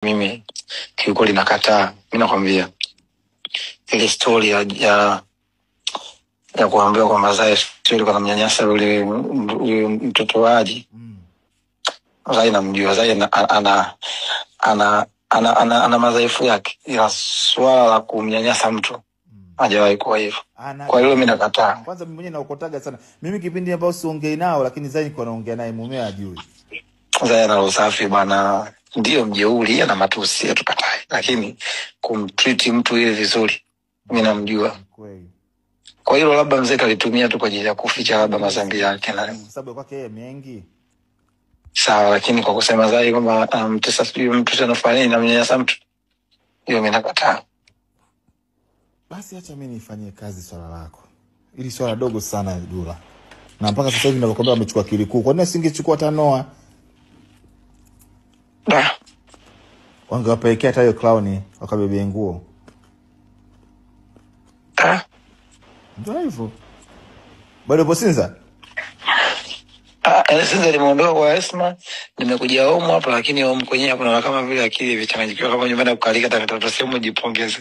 Mimi kiukweli nakataa. Mimi nakwambia ile story ya kuambiwa kwa Mazai sio kwa mnyanyasa yule mtoto waji. Zai namjua, Zai ana madhaifu yake, ila swala la kumnyanyasa mtu hajawahi kuwa hivyo. Kwa hiyo mimi nakataa. Kwanza mimi mwenyewe naokotaga sana. Mimi kipindi ambao siongei nao, lakini Zai niko naongea naye, mume ajui. Zai ana usafi bana, ndio mjeuri na matusi tukatai, lakini kumtreat mtu ile vizuri mimi namjua. Kwa hiyo labda mzee kalitumia tu kwa ajili ya kuficha labda mazambi yake na sababu kwake yeye mengi. Sawa, lakini kwa kusema Zai kwamba mtu sana fanya na mnyanyasa mtu, hiyo mimi nakataa. Basi acha mimi nifanyie kazi swala lako. Ili swala dogo sana Dula. Na mpaka sasa hivi ninakwambia amechukua Kiliku. Kwa nini asingechukua Tanoa? Wangewapelekea hata hiyo clown wakabebe nguo. Ndio hivyo. Bado upo Sinza? Sinza limeondoka kwa Esma, nimekuja huko hapa, lakini huko kwenyewe kuna kama vile akili vichanganyikiwa kama nyumbani kukalika, takataka sehemu jipongeze.